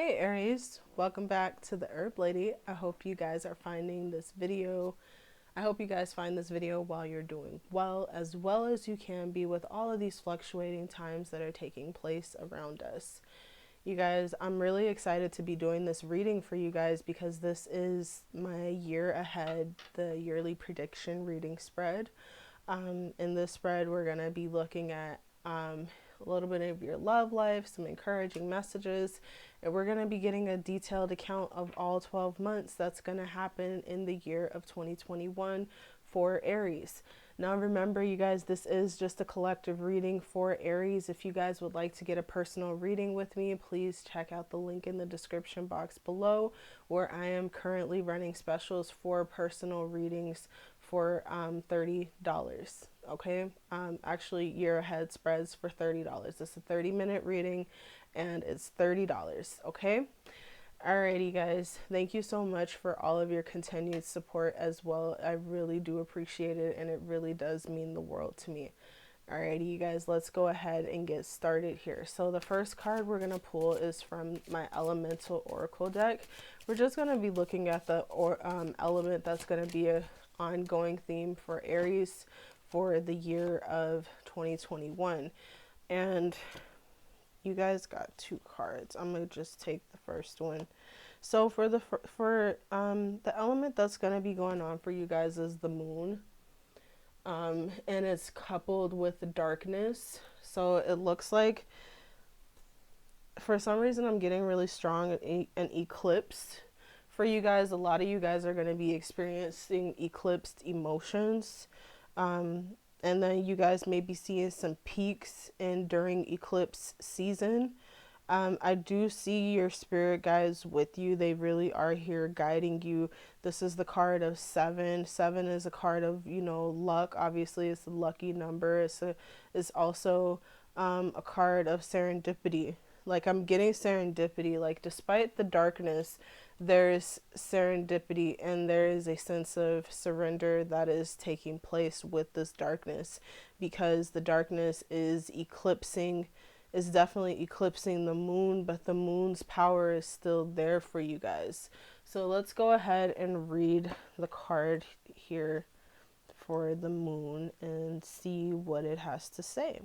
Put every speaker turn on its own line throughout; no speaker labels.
Hey Aries, welcome back to the Herb Lady. I hope you guys are finding this video. I hope you guys find this video while you're doing well as you can be with all of these fluctuating times that are taking place around us. You guys, I'm really excited to be doing this reading for you guys because this is my year ahead, the yearly prediction reading spread. In this spread, we're going to be looking at a little bit of your love life, some encouraging messages, and we're going to be getting a detailed account of all 12 months that's going to happen in the year of 2021 for Aries. Now, remember, you guys, this is just a collective reading for Aries. If you guys would like to get a personal reading with me, please check out the link in the description box below, where I am currently running specials for personal readings for $30. Okay, actually, year ahead spreads for $30. It's a 30-minute reading, and it's $30. Okay. Alrighty, guys. Thank you so much for all of your continued support as well. I really do appreciate it, and it really does mean the world to me. Alrighty, you guys, let's go ahead and get started here. So the first card we're going to pull is from my Elemental Oracle deck. We're just going to be looking at the element that's going to be an ongoing theme for Aries for the year of 2021. And you guys got two cards. I'm going to just take the first one. So for the element that's going to be going on for you guys is the moon. And it's coupled with darkness. So it looks like, for some reason, I'm getting really strong an eclipse for you guys. A lot of you guys are going to be experiencing eclipsed emotions. And then you guys may be seeing some peaks in during eclipse season. I do see your spirit guides with you. They really are here guiding you. This is the card of 7. 7 is a card of, luck. Obviously, it's a lucky number. It's also a card of serendipity. Like, I'm getting serendipity. Like, despite the darkness, there's serendipity, and there is a sense of surrender that is taking place with this darkness, because the darkness is definitely eclipsing the moon, but the moon's power is still there for you guys. So let's go ahead and read the card here for the moon and see what it has to say.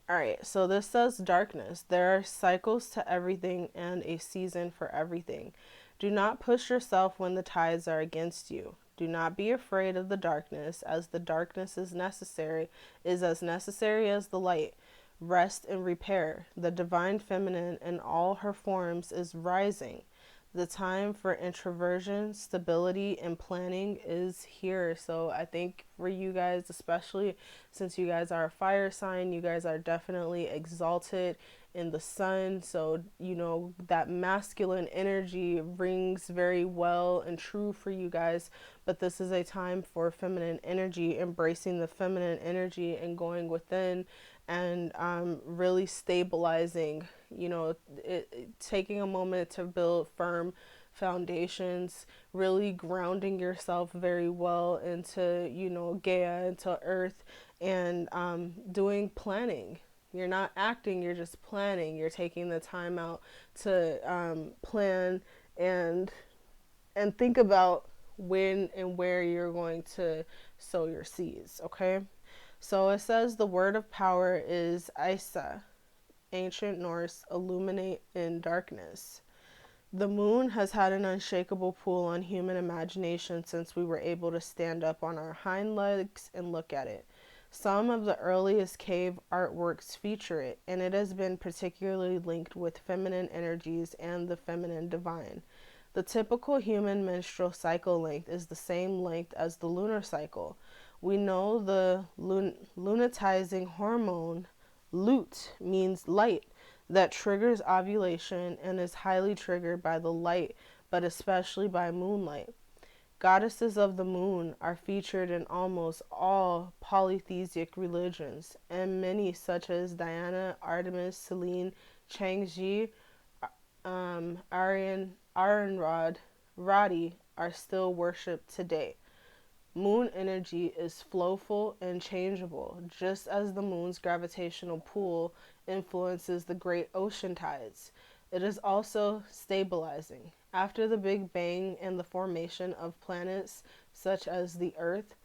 All right, so this says darkness. There are cycles to everything and a season for everything. Do not push yourself when the tides are against you. Do not be afraid of the darkness, as the darkness is as necessary as the light. Rest and repair. The divine feminine in all her forms is rising. The time for introversion, stability, and planning is here. So I think for you guys, especially since you guys are a fire sign, you guys are definitely exalted in the sun. So, that masculine energy rings very well and true for you guys. But this is a time for feminine energy, embracing the feminine energy and going within and really stabilizing, taking a moment to build firm foundations, really grounding yourself very well into, Gaia, into Earth, and doing planning. You're not acting, you're just planning. You're taking the time out to plan and think about when and where you're going to sow your seeds, okay? So it says the word of power is Isa, ancient Norse, illuminate in darkness. The moon has had an unshakable pull on human imagination since we were able to stand up on our hind legs and look at it. Some of the earliest cave artworks feature it, and it has been particularly linked with feminine energies and the feminine divine. The typical human menstrual cycle length is the same length as the lunar cycle. We know the lunatizing hormone, lut, means light, that triggers ovulation and is highly triggered by the light, but especially by moonlight. Goddesses of the moon are featured in almost all polytheistic religions, and many, such as Diana, Artemis, Selene, Changji, Arenrod, Radi, are still worshipped today. Moon energy is flowful and changeable, just as the moon's gravitational pull influences the great ocean tides. It is also stabilizing. After the Big Bang and the formation of planets such as the Earth,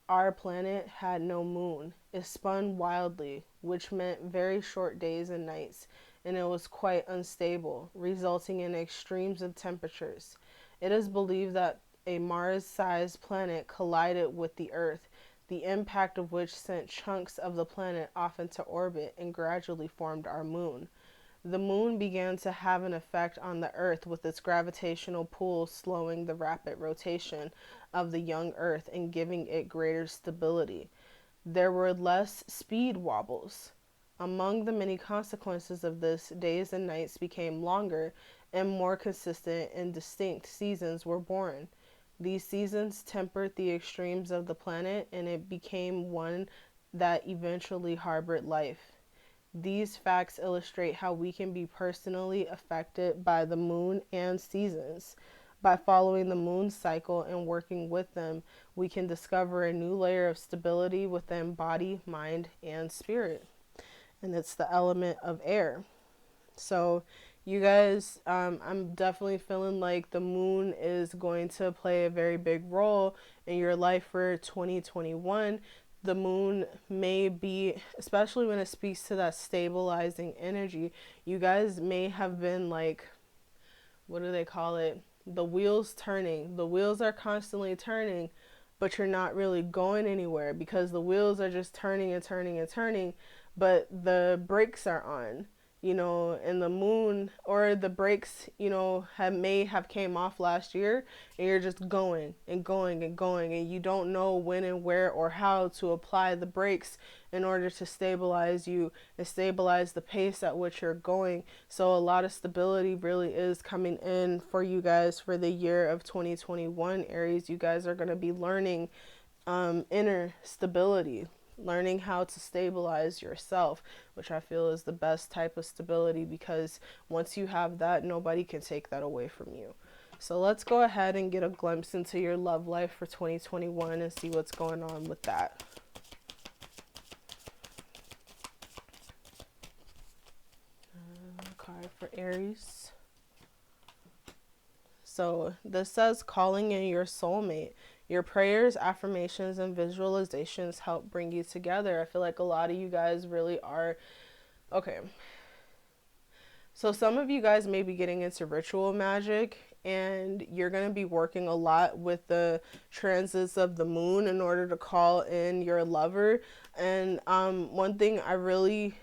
our planet had no moon. It spun wildly, which meant very short days and nights, and it was quite unstable, resulting in extremes of temperatures. It is believed that a Mars sized planet collided with the Earth, the impact of which sent chunks of the planet off into orbit and gradually formed our moon. The moon began to have an effect on the Earth with its gravitational pull slowing the rapid rotation of the young Earth and giving it greater stability. There were less speed wobbles. Among the many consequences of this, days and nights became longer and more consistent and distinct seasons were born. These seasons tempered the extremes of the planet and it became one that eventually harbored life. These facts illustrate how we can be personally affected by the moon and seasons. By following the moon cycle and working with them, we can discover a new layer of stability within body, mind, and spirit. And it's the element of air. So, you guys, I'm definitely feeling like the moon is going to play a very big role in your life for 2021. The moon may be, especially when it speaks to that stabilizing energy, you guys may have been like, what do they call it? The wheels turning. The wheels are constantly turning, but you're not really going anywhere because the wheels are just turning and turning and turning, but the brakes are on, and the moon or the brakes, may have came off last year, and you're just going and going and going, and you don't know when and where or how to apply the brakes in order to stabilize you and stabilize the pace at which you're going. So a lot of stability really is coming in for you guys for the year of 2021, Aries. You guys are going to be learning inner stability, learning how to stabilize yourself, which I feel is the best type of stability, because once you have that, nobody can take that away from you. So let's go ahead and get a glimpse into your love life for 2021 and see what's going on with that. Card for Aries. So this says calling in your soulmate. Your prayers, affirmations, and visualizations help bring you together. I feel like a lot of you guys really are. Okay. So some of you guys may be getting into ritual magic, and you're going to be working a lot with the transits of the moon in order to call in your lover. And one thing I really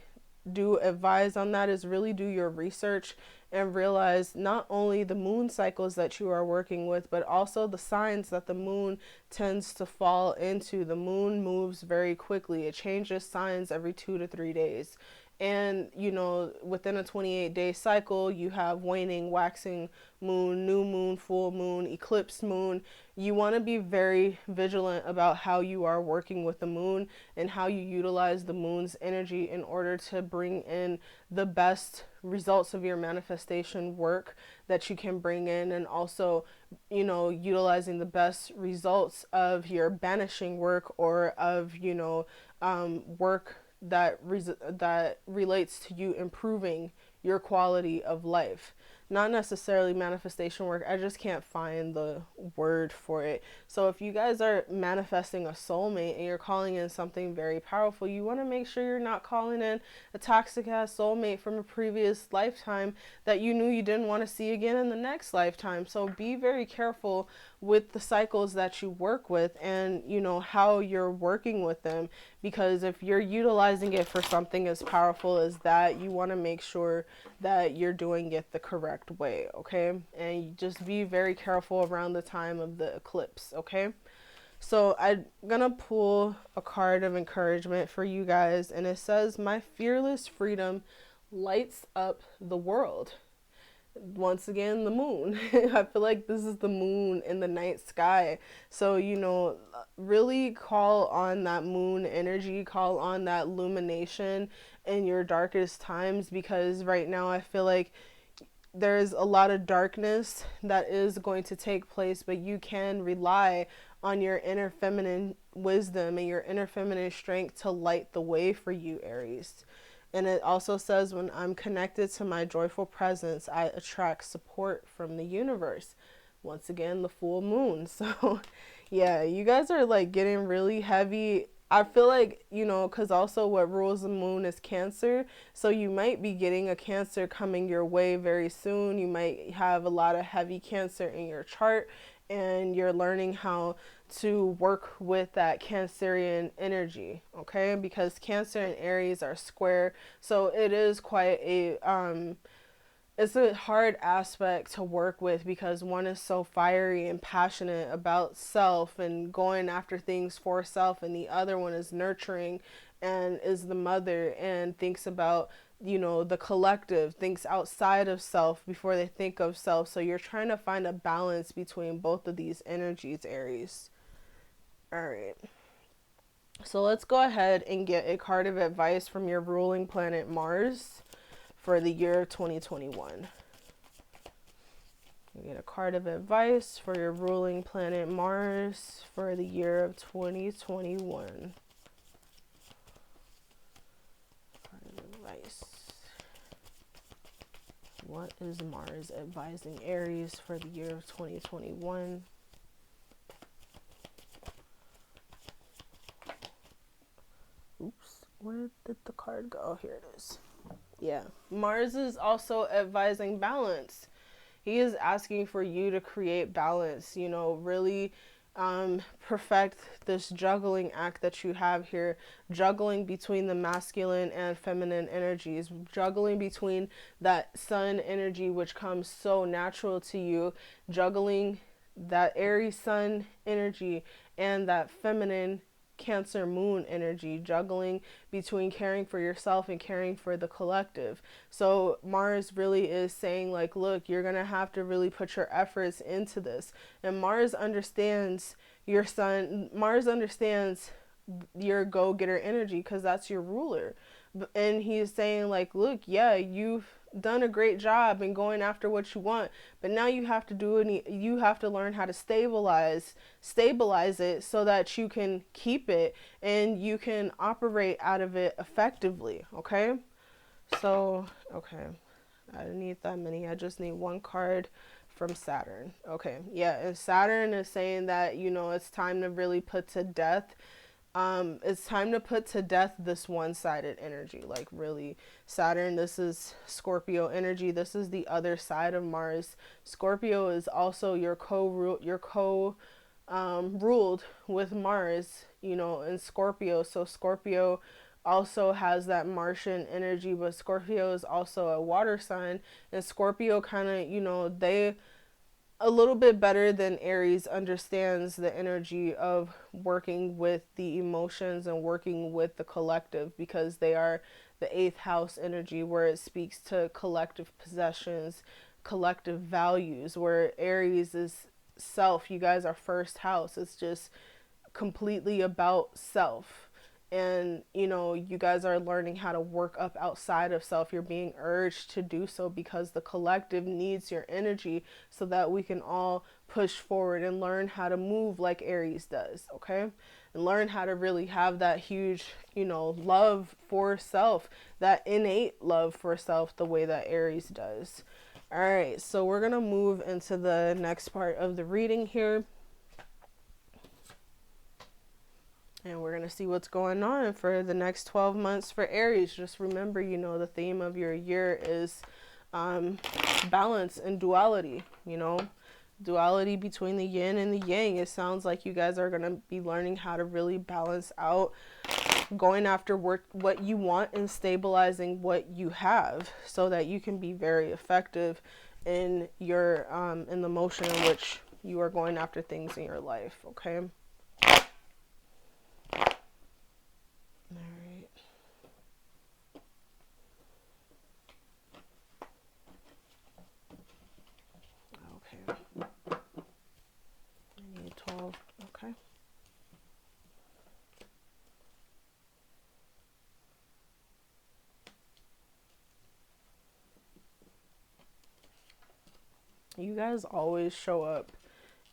do advise on that is really do your research and realize not only the moon cycles that you are working with, but also the signs that the moon tends to fall into. The moon moves very quickly. It changes signs every 2 to 3 days. And, within a 28-day cycle, you have waning, waxing moon, new moon, full moon, eclipse moon. You want to be very vigilant about how you are working with the moon and how you utilize the moon's energy in order to bring in the best results of your manifestation work that you can bring in, and also, utilizing the best results of your banishing work or of, work that relates to you improving your quality of life. Not necessarily manifestation work. I just can't find the word for it. So if you guys are manifesting a soulmate and you're calling in something very powerful, you want to make sure you're not calling in a toxic ass soulmate from a previous lifetime that you knew you didn't want to see again in the next lifetime. So be very careful with the cycles that you work with, and how you're working with them, because if you're utilizing it for something as powerful as that, you want to make sure that you're doing it the correct way, okay? And you just be very careful around the time of the eclipse, okay? So I'm gonna pull a card of encouragement for you guys, and it says, my fearless freedom lights up the world. Once again, the moon. I feel like this is the moon in the night sky. So, really call on that moon energy, call on that illumination in your darkest times, because right now I feel like there's a lot of darkness that is going to take place, but you can rely on your inner feminine wisdom and your inner feminine strength to light the way for you, Aries. And it also says, when I'm connected to my joyful presence, I attract support from the universe. Once again, the full moon. So, yeah, you guys are like getting really heavy. I feel like, you know, because also what rules the moon is Cancer. So you might be getting a Cancer coming your way very soon. You might have a lot of heavy Cancer in your chart, and you're learning how to work with that Cancerian energy, okay? Because Cancer and Aries are square, so it is quite a it's a hard aspect to work with, because one is so fiery and passionate about self and going after things for self, and the other one is nurturing and is the mother and thinks about, you know, the collective, thinks outside of self before they think of self. So you're trying to find a balance between both of these energies, Aries. All right. So let's go ahead and get a card of advice from your ruling planet Mars for the year 2021. You get a card of advice for your ruling planet Mars for the year of 2021. Card of advice. What is Mars advising Aries for the year of 2021? Oops, where did the card go? Oh, here it is. Yeah, Mars is also advising balance. He is asking for you to create balance, you know, really perfect this juggling act that you have here, juggling between the masculine and feminine energies, juggling between that sun energy, which comes so natural to you, juggling that Aries sun energy and that feminine Cancer moon energy, juggling between caring for yourself and caring for the collective. So Mars really is saying, like, look, you're gonna have to really put your efforts into this. And Mars understands your sun. Mars understands your go-getter energy, because that's your ruler. And he's saying, like, look, yeah, you've done a great job in going after what you want, but now you have to you have to learn how to stabilize it so that you can keep it and you can operate out of it effectively. Okay, so okay, I don't need that many. I just need one card from Saturn. Okay, yeah, and Saturn is saying that, you know, it's time to really put to death. It's time to put to death this one-sided energy. Like, really, Saturn, this is Scorpio energy. This is the other side of Mars. Scorpio is also your ruled with Mars, you know, in Scorpio. So Scorpio also has that Martian energy, but Scorpio is also a water sign, and Scorpio kind of, you know, they a little bit better than Aries understands the energy of working with the emotions and working with the collective, because they are the eighth house energy, where it speaks to collective possessions, collective values, where Aries is self. You guys are first house. It's just completely about self. And, you know, you guys are learning how to work up outside of self. You're being urged to do so because the collective needs your energy, so that we can all push forward and learn how to move like Aries does, okay? And learn how to really have that huge, you know, love for self, that innate love for self, the way that Aries does. All right, so we're going to move into the next part of the reading here. And we're going to see what's going on for the next 12 months for Aries. Just remember, you know, the theme of your year is balance and duality, you know, duality between the yin and the yang. It sounds like you guys are going to be learning how to really balance out, going after what you want and stabilizing what you have, so that you can be very effective in your in the motion in which you are going after things in your life, okay? All right. Okay. I need 12. Okay. You guys always show up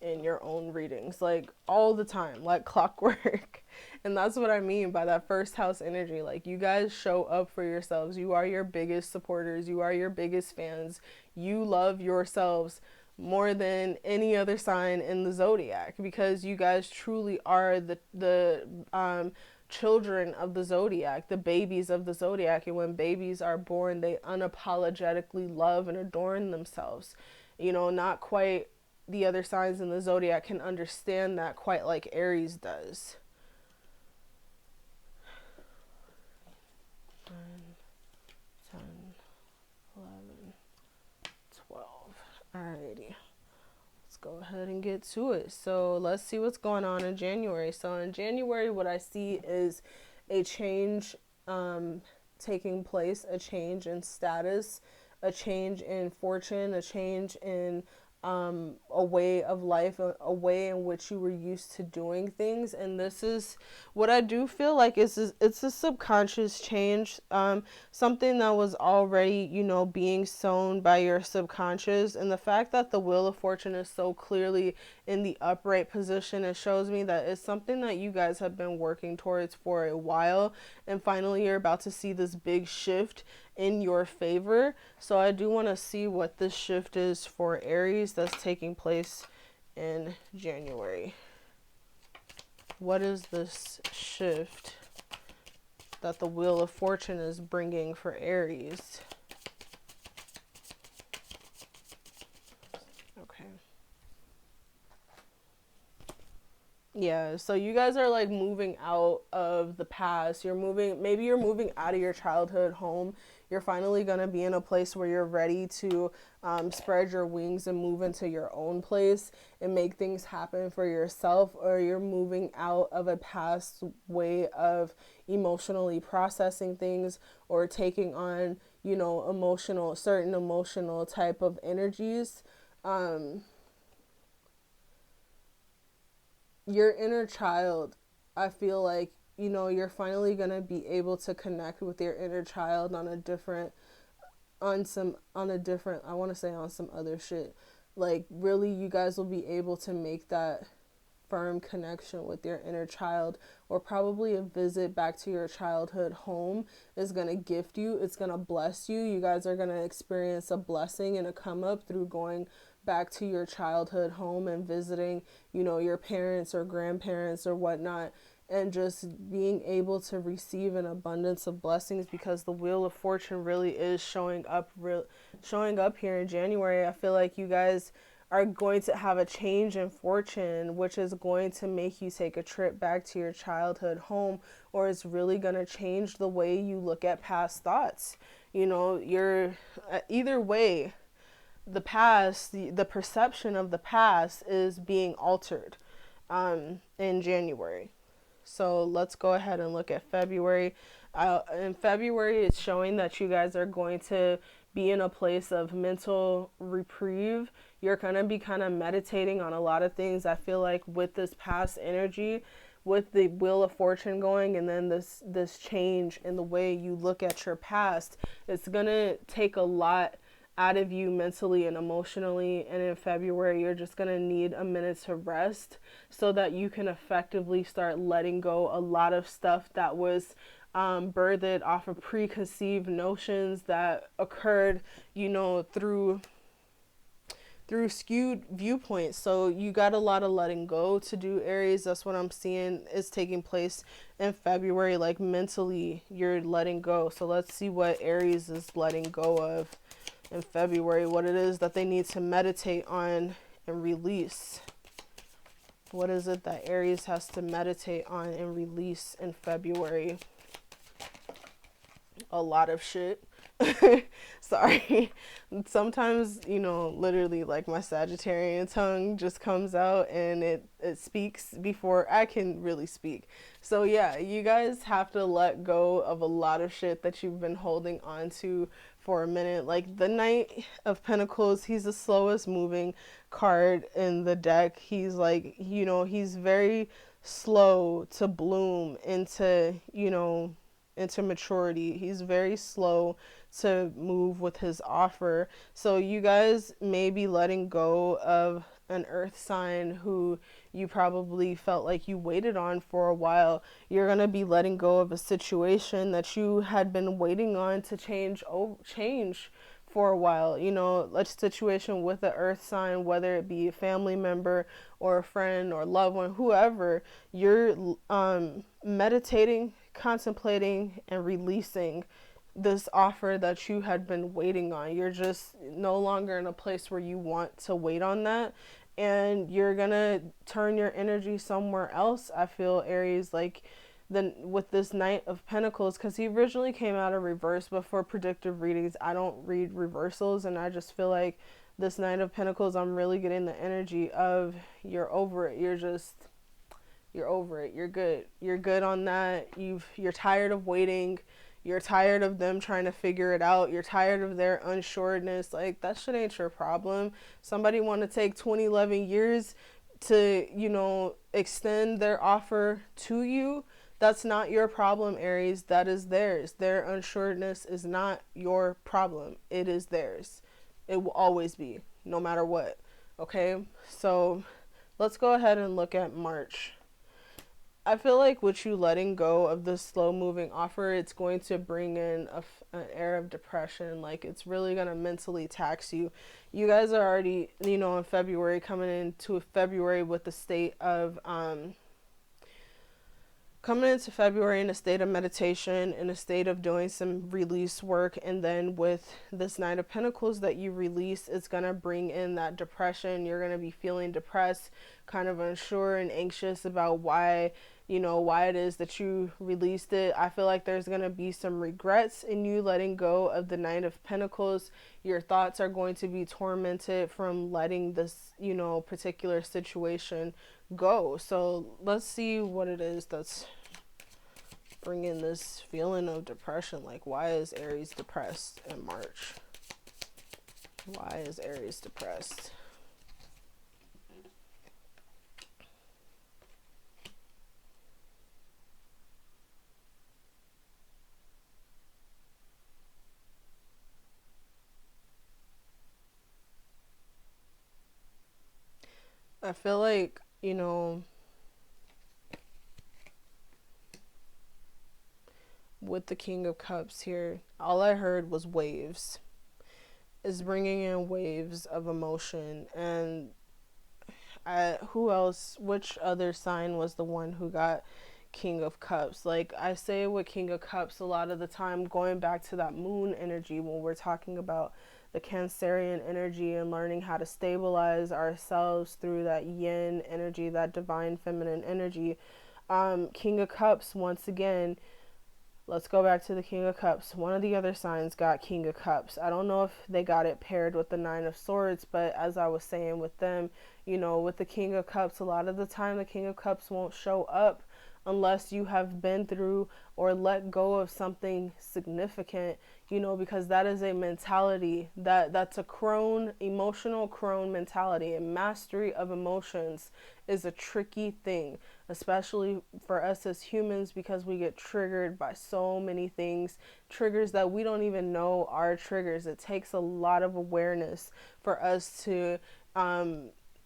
in your own readings, like all the time, like clockwork. And that's what I mean by that first house energy. Like, you guys show up for yourselves. You are your biggest supporters. You are your biggest fans. You love yourselves more than any other sign in the zodiac, because you guys truly are the children of the zodiac, the babies of the zodiac. And when babies are born, they unapologetically love and adorn themselves. You know, not quite the other signs in the zodiac can understand that quite like Aries does. 9, 10, 11, 12. Alrighty. Let's go ahead and get to it. So let's see what's going on in January. So in January, what I see is a change taking place, a change in status, a change in fortune, a change in a way of life, a way in which you were used to doing things. And this is what I do feel like it's a subconscious change, something that was already, you know, being sown by your subconscious. And the fact that the Wheel of Fortune is so clearly in the upright position, it shows me that it's something that you guys have been working towards for a while, and finally you're about to see this big shift in your favor. So I do want to see what this shift is for Aries that's taking place in January. What is this shift that the Wheel of Fortune is bringing for Aries? Okay. Yeah, so you guys are like moving out of the past. Maybe you're moving out of your childhood home. You're finally going to be in a place where you're ready to spread your wings and move into your own place and make things happen for yourself. Or you're moving out of a past way of emotionally processing things, or taking on, you know, certain emotional type of energies. Your inner child, I feel like, you know, you're finally going to be able to connect with your inner child on a different I want to say on some other shit. Like, really, you guys will be able to make that firm connection with your inner child, or probably a visit back to your childhood home is going to gift you. It's going to bless you. You guys are going to experience a blessing and a come up through going back to your childhood home and visiting, you know, your parents or grandparents or whatnot, and just being able to receive an abundance of blessings, because the Wheel of Fortune really is showing up here in January. I feel like you guys are going to have a change in fortune, which is going to make you take a trip back to your childhood home, or it's really going to change the way you look at past thoughts. You know, either way, the past, the perception of the past is being altered in January. So let's go ahead and look at February. In February, it's showing that you guys are going to be in a place of mental reprieve. You're going to be kind of meditating on a lot of things. I feel like with this past energy, with the Wheel of Fortune going, and then this change in the way you look at your past, it's going to take a lot out of you mentally and emotionally. And in February, you're just going to need a minute to rest so that you can effectively start letting go a lot of stuff that was birthed off of preconceived notions that occurred, you know, through skewed viewpoints. So you got a lot of letting go to do, Aries. That's what I'm seeing is taking place in February. Like, mentally, you're letting go. So let's see what Aries is letting go of in February, what it is that they need to meditate on and release. What is it that Aries has to meditate on and release in February? A lot of shit. Sorry. Sometimes, you know, literally, like, my Sagittarian tongue just comes out and it speaks before I can really speak. So yeah, you guys have to let go of a lot of shit that you've been holding on to for a minute. Like, the Knight of Pentacles, he's the slowest moving card in the deck. He's like, you know, he's very slow to bloom into, you know, into maturity. He's very slow to move with his offer. So you guys may be letting go of an earth sign who you probably felt like you waited on for a while. You're going to be letting go of a situation that you had been waiting on to change for a while. You know, a situation with the earth sign, whether it be a family member or a friend or loved one, whoever, you're meditating, contemplating, and releasing this offer that you had been waiting on. You're just no longer in a place where you want to wait on that, and you're gonna turn your energy somewhere else. I feel, Aries, like then with this Knight of Pentacles, because he originally came out of reverse, but for predictive readings I don't read reversals, and I just feel like this Knight of Pentacles, I'm really getting the energy of you're over it. You're over it. You're good on that. You're tired of waiting. You're tired of them trying to figure it out. You're tired of their unsureness. Like, that shit ain't your problem. Somebody want to take 20, 11 years to, you know, extend their offer to you. That's not your problem, Aries. That is theirs. Their unsureness is not your problem. It is theirs. It will always be, no matter what. Okay? So let's go ahead and look at March. I feel like with you letting go of the slow moving offer, it's going to bring in an air of depression. Like, it's really going to mentally tax you. You guys are already, you know, in February, coming into February with the state of, coming into February in a state of meditation, in a state of doing some release work, and then with this Knight of Pentacles that you release, it's going to bring in that depression. You're going to be feeling depressed, kind of unsure and anxious about why, you know, why it is that you released it. I feel like there's going to be some regrets in you letting go of the Knight of Pentacles. Your thoughts are going to be tormented from letting this, you know, particular situation go. So let's see what it is that's bringing this feeling of depression. Like, why is Aries depressed in March? Why is Aries depressed? I feel like, you know, with the King of Cups here, all I heard was waves. Is bringing in waves of emotion. And who else, which other sign was the one who got King of Cups? Like, I say with King of Cups a lot of the time, going back to that moon energy when we're talking about the Cancerian energy and learning how to stabilize ourselves through that yin energy, that divine feminine energy. King of Cups, once again, let's go back to the King of Cups. One of the other signs got King of Cups. I don't know if they got it paired with the Nine of Swords, but as I was saying with them, you know, with the King of Cups, a lot of the time the King of Cups won't show up unless you have been through or let go of something significant, you know, because that is a mentality that's a crone, emotional crone mentality, and mastery of emotions is a tricky thing, especially for us as humans, because we get triggered by so many things, triggers that we don't even know are triggers. It takes a lot of awareness for us to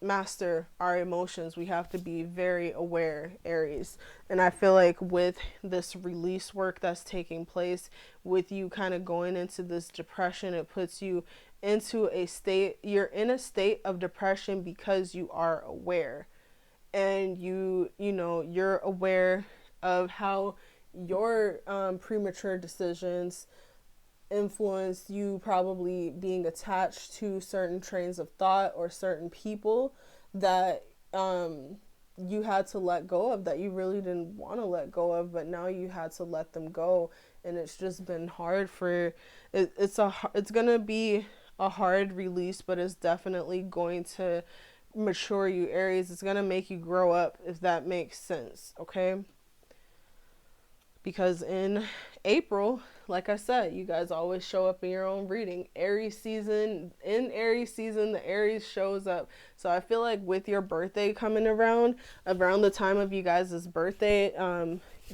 master our emotions. We have to be very aware, Aries. And I feel like with this release work that's taking place, with you kind of going into this depression, it puts you into a state, you're in a state of depression because you are aware. And you know, you're aware of how your premature decisions influenced you, probably being attached to certain trains of thought or certain people that you had to let go of, that you really didn't want to let go of, but now you had to let them go. And it's just been hard for it. It's gonna be a hard release, but it's definitely going to mature you, Aries. It's gonna make you grow up, if that makes sense. Okay, because in April, like I said, you guys always show up in your own reading. Aries season, in Aries season, the Aries shows up. So I feel like with your birthday coming around the time of you guys' birthday,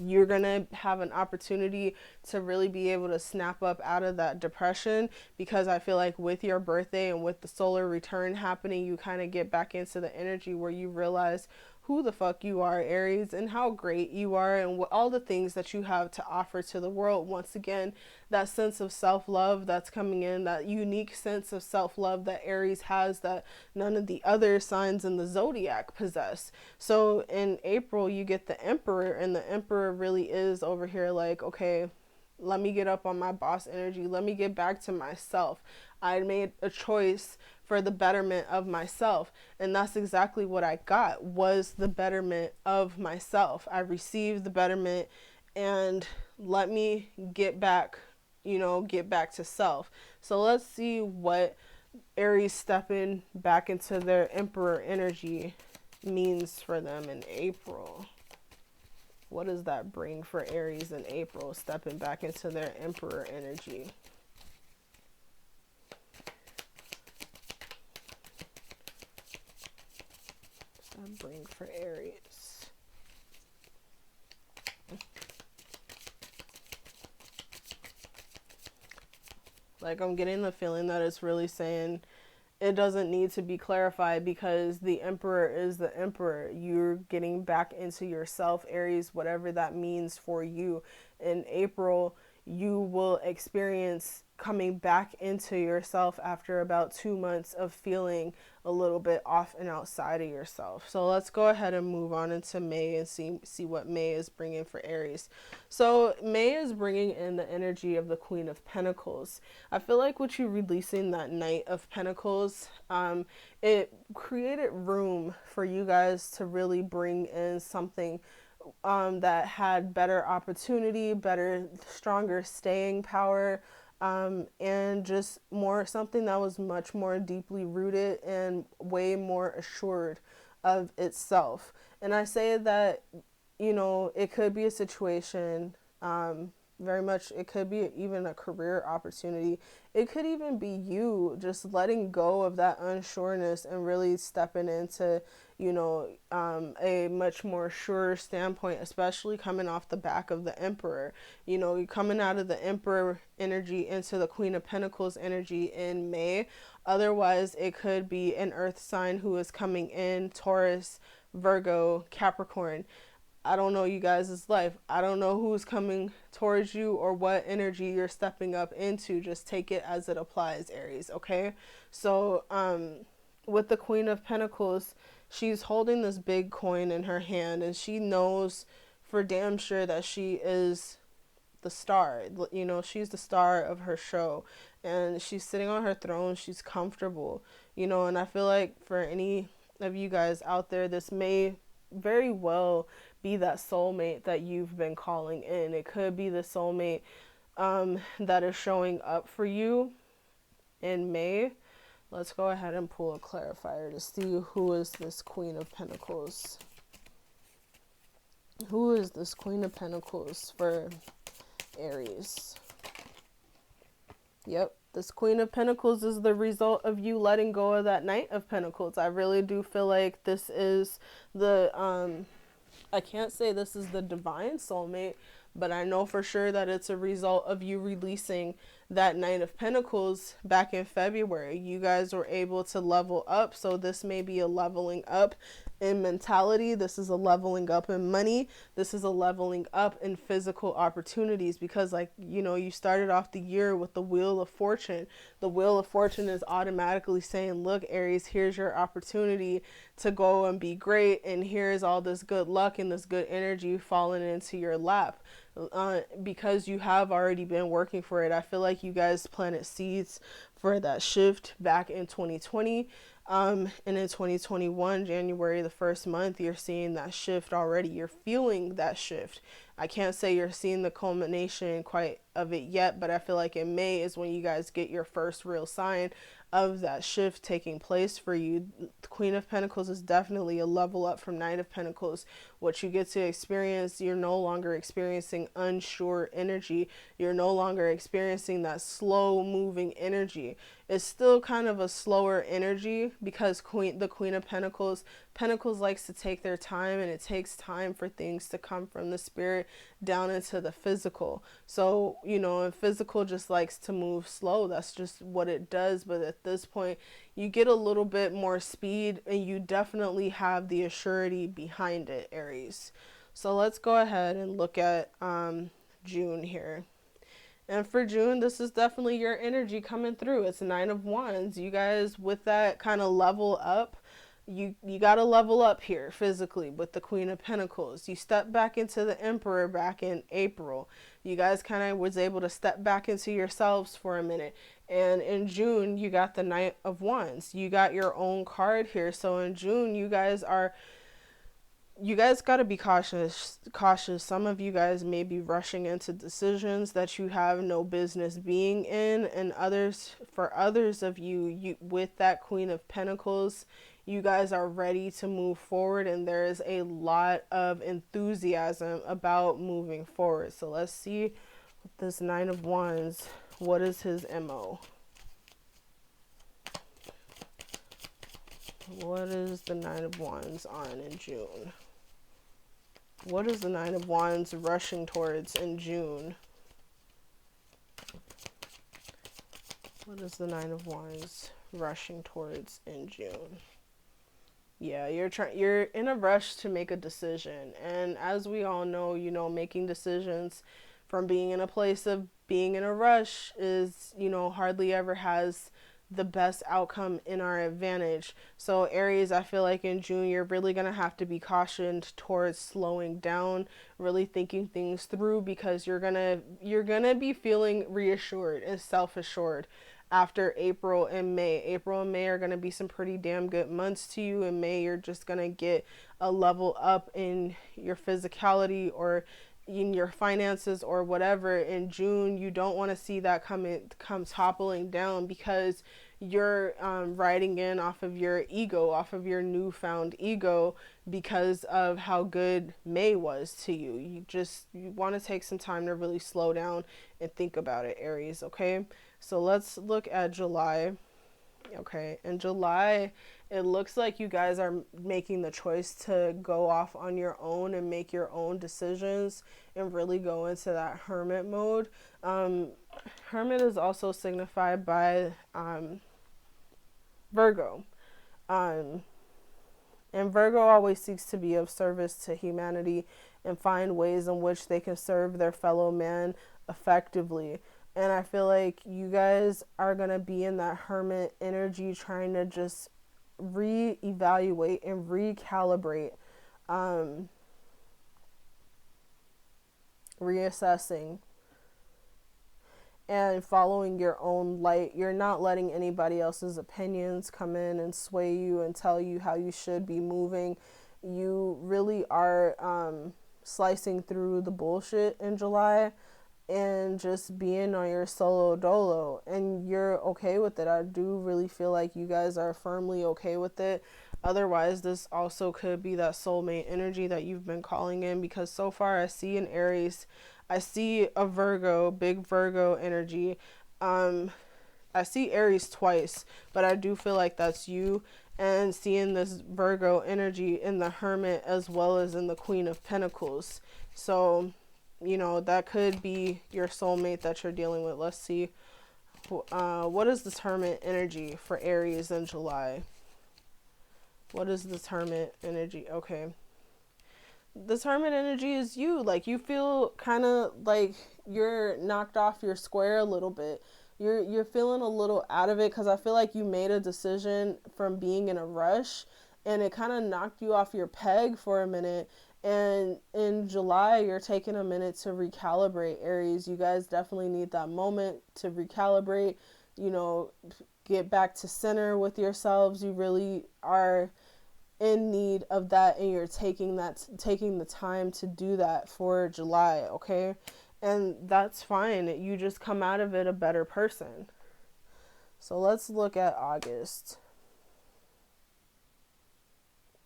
you're going to have an opportunity to really be able to snap up out of that depression, because I feel like with your birthday and with the solar return happening, you kind of get back into the energy where you realize who the fuck you are, Aries, and how great you are, and all the things that you have to offer to the world. Once again, that sense of self-love that's coming in, that unique sense of self-love that Aries has, that none of the other signs in the zodiac possess. So in April, you get the Emperor, and the Emperor really is over here like, okay, let me get up on my boss energy. Let me get back to myself. I made a choice for the betterment of myself. And that's exactly what I got, was the betterment of myself. I received the betterment, and let me get back, get back to self. So let's see what Aries stepping back into their Emperor energy means for them in April. What does that bring for Aries in April, stepping back into their Emperor energy? What does that bring for Aries? Like, I'm getting the feeling that it's really saying it doesn't need to be clarified, because the Emperor is the Emperor. You're getting back into yourself, Aries, whatever that means for you. In April, you will experience coming back into yourself after about 2 months of feeling a little bit off and outside of yourself. So let's go ahead and move on into May and see what May is bringing for Aries. So May is bringing in the energy of the Queen of Pentacles. I feel like with you releasing that Knight of Pentacles, it created room for you guys to really bring in something that had better opportunity, better, stronger staying power, and just more something that was much more deeply rooted and way more assured of itself. And I say that, it could be a situation, very much, it could be even a career opportunity. It could even be you just letting go of that unsureness and really stepping into, a much more sure standpoint, especially coming off the back of the Emperor. You're coming out of the Emperor energy into the Queen of Pentacles energy in May. Otherwise, it could be an earth sign who is coming in, Taurus, Virgo, Capricorn. I don't know you guys' life. I don't know who's coming towards you or what energy you're stepping up into. Just take it as it applies, Aries, okay? So, with the Queen of Pentacles, she's holding this big coin in her hand, and she knows for damn sure that she is the star. She's the star of her show, and she's sitting on her throne. She's comfortable, and I feel like for any of you guys out there, this may very well be that soulmate that you've been calling in. It could be the soulmate that is showing up for you in May. Let's go ahead and pull a clarifier to see who is this Queen of Pentacles. Who is this Queen of Pentacles for Aries? Yep, this Queen of Pentacles is the result of you letting go of that Knight of Pentacles. I really do feel like this is the I can't say this is the divine soulmate, but I know for sure that it's a result of you releasing that Knight of Pentacles back in February. You guys were able to level up, so this may be a leveling up in mentality. This is a leveling up in money. This is a leveling up in physical opportunities, because you started off the year with the Wheel of Fortune. The Wheel of Fortune is automatically saying, look, Aries, here's your opportunity to go and be great, and here's all this good luck and this good energy falling into your lap. Because you have already been working for it. I feel like you guys planted seeds for that shift back in 2020. And in 2021, January, the first month, you're seeing that shift already. You're feeling that shift. I can't say you're seeing the culmination quite of it yet, but I feel like in May is when you guys get your first real sign of that shift taking place for you. The Queen of Pentacles is definitely a level up from Knight of Pentacles. What you get to experience, you're no longer experiencing unsure energy. You're no longer experiencing that slow moving energy. It's still kind of a slower energy, because the Queen of Pentacles likes to take their time, and it takes time for things to come from the spirit down into the physical. So, you know, and physical just likes to move slow. That's just what it does. But at this point, you get a little bit more speed, and you definitely have the assurity behind it, Aries. So let's go ahead and look at June here. And for June, this is definitely your energy coming through. It's Nine of Wands. You guys, with that kind of level up, you got to level up here physically with the Queen of Pentacles. You step back into the Emperor back in April. You guys kind of was able to step back into yourselves for a minute. And in June, you got the Knight of Wands. You got your own card here. So in June, you guys got to be cautious. Some of you guys may be rushing into decisions that you have no business being in, and for others of you, with that Queen of Pentacles, you guys are ready to move forward, and there is a lot of enthusiasm about moving forward. So let's see with this Nine of Wands, what is his MO? What is the Nine of Wands on in June? What is the Nine of Wands rushing towards in June? What is the Nine of Wands rushing towards in June? Yeah, you're in a rush to make a decision. And as we all know, you know, making decisions from being in a place of being in a rush is, you know, hardly ever has the best outcome in our advantage. So Aries, I feel like in June, you're really going to have to be cautioned towards slowing down, really thinking things through, because you're going to be feeling reassured and self-assured after April and May. April and May are going to be some pretty damn good months to you. In May, you're just going to get a level up in your physicality or in your finances or whatever. In June, you don't want to see that come toppling down, because you're riding in off of your ego, off of your newfound ego, because of how good May was to you. You want to take some time to really slow down and think about it, Aries. Okay, so let's look at July. Okay, in July, it looks like you guys are making the choice to go off on your own and make your own decisions and really go into that hermit mode. Hermit is also signified by Virgo. And Virgo always seeks to be of service to humanity and find ways in which they can serve their fellow man effectively. And I feel like you guys are going to be in that hermit energy, trying to just reevaluate and recalibrate, reassessing and following your own light. You're not letting anybody else's opinions come in and sway you and tell you how you should be moving. You really are slicing through the bullshit in July and just being on your solo dolo, and you're okay with it. I do really feel like you guys are firmly okay with it. Otherwise, this also could be that soulmate energy that you've been calling in, because so far I see an Aries, I see a Virgo, big Virgo energy. I see Aries twice, but I do feel like that's you. And seeing this Virgo energy in the Hermit as well as in the Queen of Pentacles. So, you know, that could be your soulmate that you're dealing with. Let's see. What is this Hermit energy for Aries in July? What is this Hermit energy? Okay. This Hermit energy is you. Like, you feel kind of like you're knocked off your square a little bit. You're feeling a little out of it, because I feel like you made a decision from being in a rush, and it kind of knocked you off your peg for a minute. And in July, you're taking a minute to recalibrate, Aries. You guys definitely need that moment to recalibrate, you know, get back to center with yourselves. You really are in need of that, and you're taking the time to do that for July, okay? And that's fine. You just come out of it a better person. So let's look at August.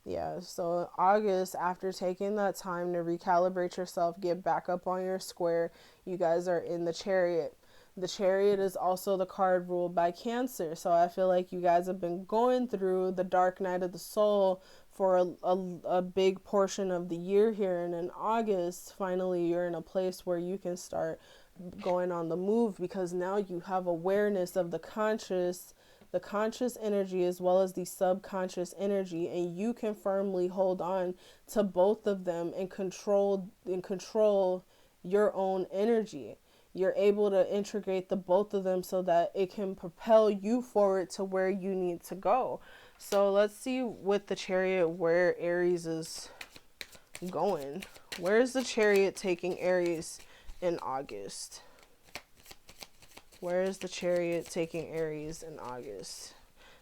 Yeah, so August, after taking that time to recalibrate yourself, get back up on your square, you guys are in the Chariot. The Chariot is also the card ruled by Cancer. So I feel like you guys have been going through the dark night of the soul for a big portion of the year here. And in August, finally, you're in a place where you can start going on the move, because now you have awareness of the conscious energy as well as the subconscious energy, and you can firmly hold on to both of them and control your own energy. You're able to integrate the both of them so that it can propel you forward to where you need to go. So let's see with the Chariot where Aries is going. Where is the Chariot taking Aries in August? Where is the Chariot taking Aries in August?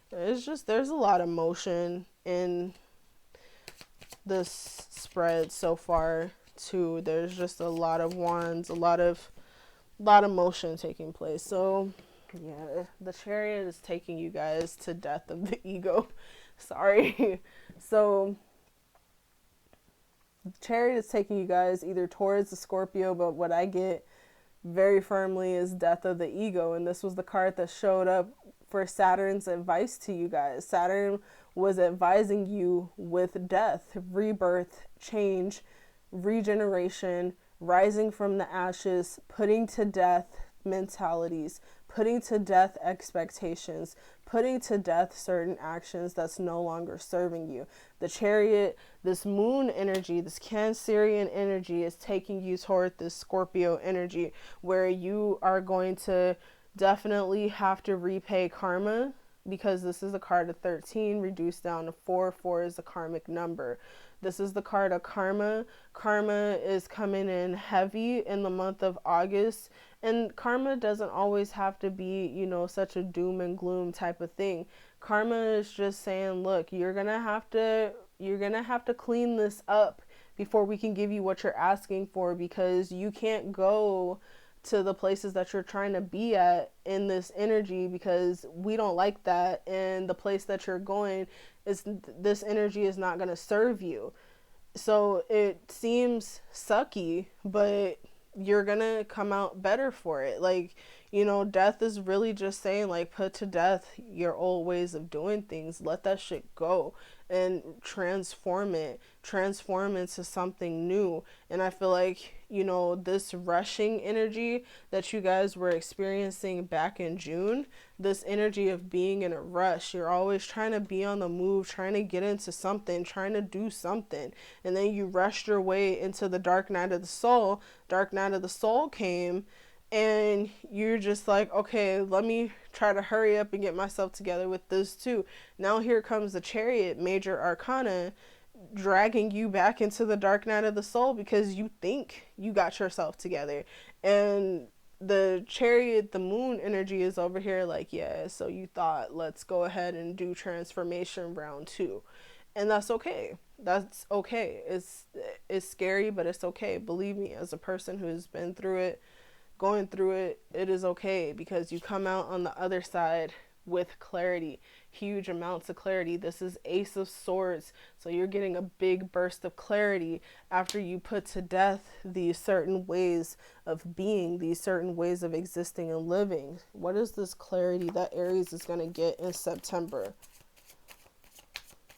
There's a lot of motion in this spread so far too. There's just a lot of wands, a lot of motion taking place. So yeah, the Chariot is taking you guys to death of the ego. Sorry. So the Chariot is taking you guys either towards the Scorpio, but what I get very firmly is death of the ego. And this was the card that showed up for Saturn's advice to you guys. Saturn was advising you with death, rebirth, change, regeneration, rising from the ashes, putting to death mentalities, putting to death expectations, putting to death certain actions that's no longer serving you. The Chariot, this moon energy, this Cancerian energy is taking you toward this Scorpio energy where you are going to definitely have to repay karma, because this is a card of 13 reduced down to 4. 4 is the karmic number. This is the card of karma. Karma is coming in heavy in the month of August. And karma doesn't always have to be, such a doom and gloom type of thing. Karma is just saying, look, you're going to have to clean this up before we can give you what you're asking for, because you can't go to the places that you're trying to be at in this energy, because we don't like that, and the place that you're going is, this energy is not going to serve you. So it seems sucky, but you're gonna come out better for it. Like, death is really just saying, like, put to death your old ways of doing things, let that shit go and transform into something new. And I feel like, this rushing energy that you guys were experiencing back in June, this energy of being in a rush, you're always trying to be on the move, trying to get into something, trying to do something, and then you rushed your way into the dark night of the soul. Dark night of the soul came, and you're just like, okay, let me try to hurry up and get myself together with this too. Now here comes the Chariot, major arcana, dragging you back into the dark night of the soul because you think you got yourself together. And the Chariot, the moon energy, is over here like, yeah, so you thought, let's go ahead and do transformation round 2. And that's okay. That's okay. It's scary, but it's okay. Believe me, as a person who's been through it, going through it, it is okay, because you come out on the other side with clarity, huge amounts of clarity. This is Ace of Swords, so you're getting a big burst of clarity after you put to death these certain ways of being, these certain ways of existing and living. What is this clarity that Aries is going to get in September?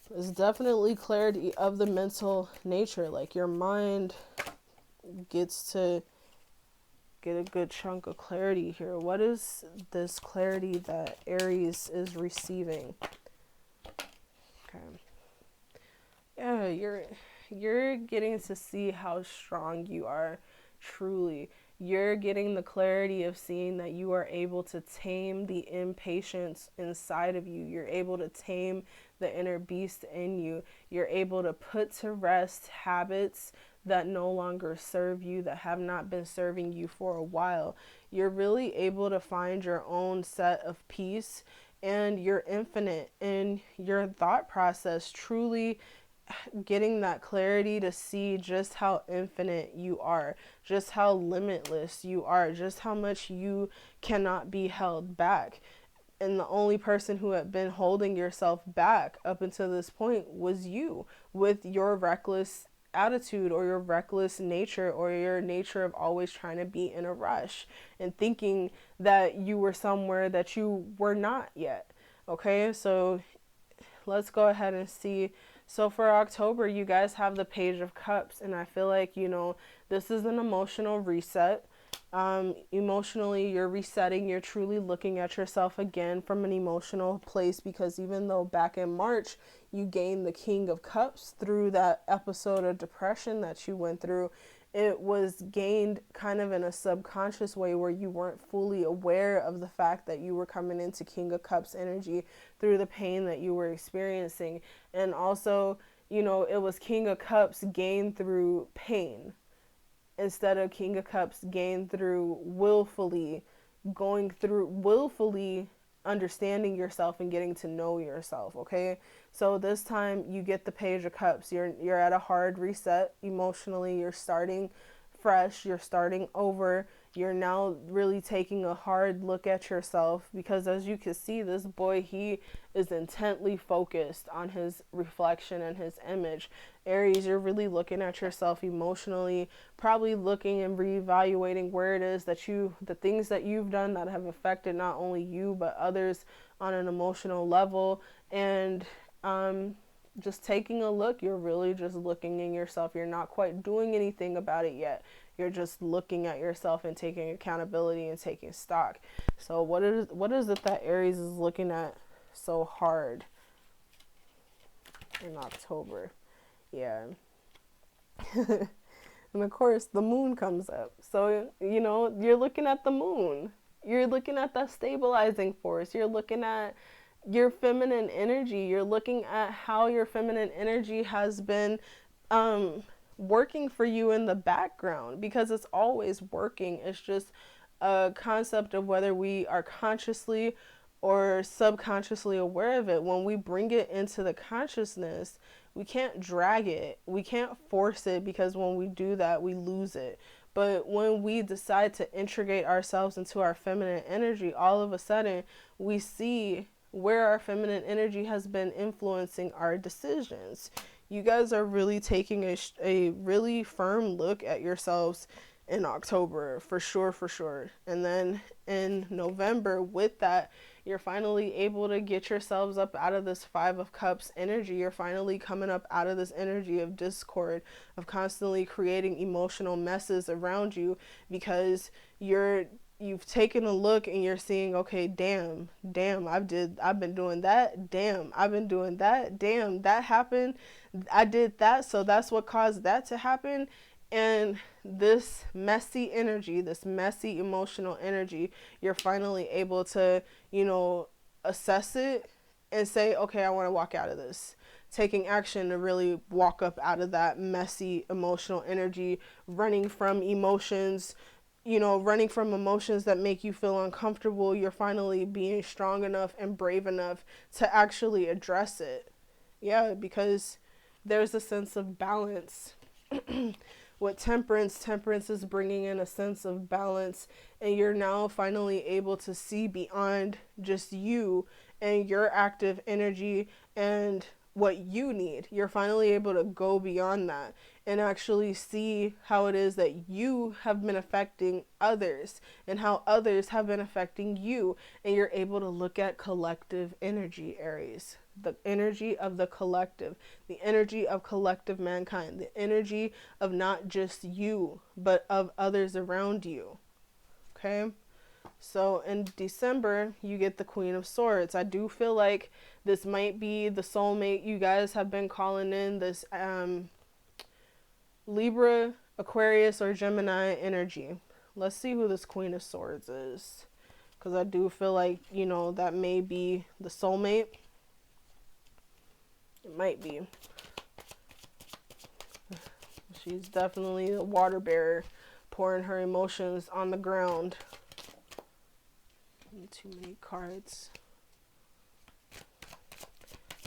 There's definitely clarity of the mental nature, like your mind gets to get a good chunk of clarity here. What is this clarity that Aries is receiving? Okay. Yeah, you're getting to see how strong you are, truly. You're getting the clarity of seeing that you are able to tame the impatience inside of you. You're able to tame the inner beast in you. You're able to put to rest habits that no longer serve you, that have not been serving you for a while. You're really able to find your own set of peace, and you're infinite in your thought process, truly getting that clarity to see just how infinite you are, just how limitless you are, just how much you cannot be held back. And the only person who had been holding yourself back up until this point was you, with your reckless attitude or your reckless nature or your nature of always trying to be in a rush and thinking that you were somewhere that you were not yet. Okay, so let's go ahead and see. So for October, you guys have the Page of Cups, and I feel like, you know, this is an emotional reset. Emotionally, you're resetting, you're truly looking at yourself again from an emotional place, because even though back in March you gained the King of Cups through that episode of depression that you went through, it was gained kind of in a subconscious way where you weren't fully aware of the fact that you were coming into King of Cups energy through the pain that you were experiencing. And also, you know, it was King of Cups gained through pain instead of King of Cups gained through willfully understanding yourself and getting to know yourself. Okay, so this time you get the Page of Cups. You're at a hard reset emotionally. You're starting fresh, you're starting over, you're now really taking a hard look at yourself, because as you can see, this boy, he is intently focused on his reflection and his image. Aries, you're really looking at yourself emotionally, probably looking and reevaluating where it is that the things that you've done that have affected not only you but others on an emotional level. And just taking a look, you're really just looking in yourself. You're not quite doing anything about it yet. You're just looking at yourself and taking accountability and taking stock. So what is it that Aries is looking at so hard in October? Yeah. And of course the moon comes up. So, you know, you're looking at the moon. You're looking at that stabilizing force. You're looking at your feminine energy. You're looking at how your feminine energy has been working for you in the background, because it's always working. It's just a concept of whether we are consciously or subconsciously aware of it. When we bring it into the consciousness, we can't drag it. We can't force it, because when we do that, we lose it. But when we decide to integrate ourselves into our feminine energy, all of a sudden we see where our feminine energy has been influencing our decisions. You guys are really taking a really firm look at yourselves in October, for sure, for sure. And then in November, with that, you're finally able to get yourselves up out of this Five of Cups energy. You're finally coming up out of this energy of discord, of constantly creating emotional messes around you, because you've taken a look and you're seeing, okay, damn, I've been doing that, damn, I've been doing that, damn, that happened, I did that, so that's what caused that to happen. And this messy energy, this messy emotional energy, you're finally able to, you know, assess it and say, okay, I want to walk out of this. Taking action to really walk up out of that messy emotional energy, running from emotions, you know, running from emotions that make you feel uncomfortable. You're finally being strong enough and brave enough to actually address it. Yeah, because there's a sense of balance. With temperance is bringing in a sense of balance, and you're now finally able to see beyond just you and your active energy and what you need. You're finally able to go beyond that and actually see how it is that you have been affecting others and how others have been affecting you. And you're able to look at collective energy, Aries. The energy of the collective, the energy of collective mankind, the energy of not just you, but of others around you. Okay? So in December, you get the Queen of Swords. I do feel like this might be the soulmate you guys have been calling in, this Libra, Aquarius, or Gemini energy. Let's see who this Queen of Swords is, because I do feel like, you know, that may be the soulmate. It might be. She's definitely a water bearer, pouring her emotions on the ground. Too many cards.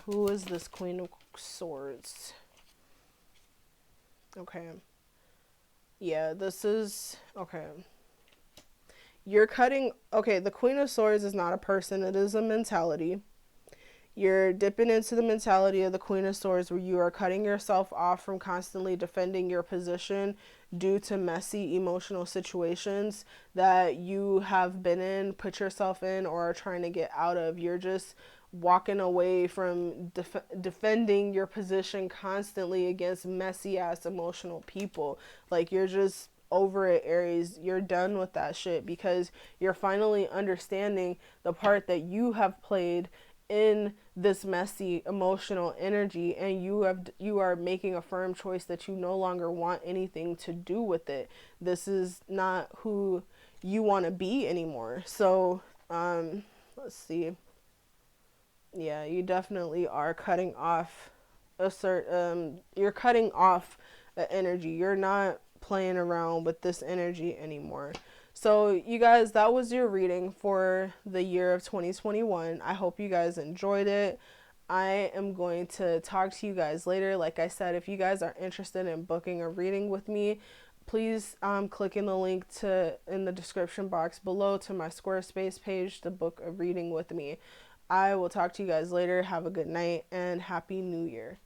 Who is this Queen of Swords? Okay. Yeah, this is... Okay. You're cutting... Okay, the Queen of Swords is not a person. It is a mentality. You're dipping into the mentality of the Queen of Swords, where you are cutting yourself off from constantly defending your position due to messy emotional situations that you have been in, put yourself in, or are trying to get out of. You're just walking away from defending your position constantly against messy ass emotional people. Like, you're just over it, Aries. You're done with that shit, because you're finally understanding the part that you have played in this messy emotional energy, and you are making a firm choice that you no longer want anything to do with it. This is not who you want to be anymore. So let's see. Yeah, you definitely are cutting off you're cutting off the energy. You're not playing around with this energy anymore. So, you guys, that was your reading for the year of 2021. I hope you guys enjoyed it. I am going to talk to you guys later. Like I said, if you guys are interested in booking a reading with me, please click in the link in the description box below to my Squarespace page to book a reading with me. I will talk to you guys later. Have a good night and Happy New Year.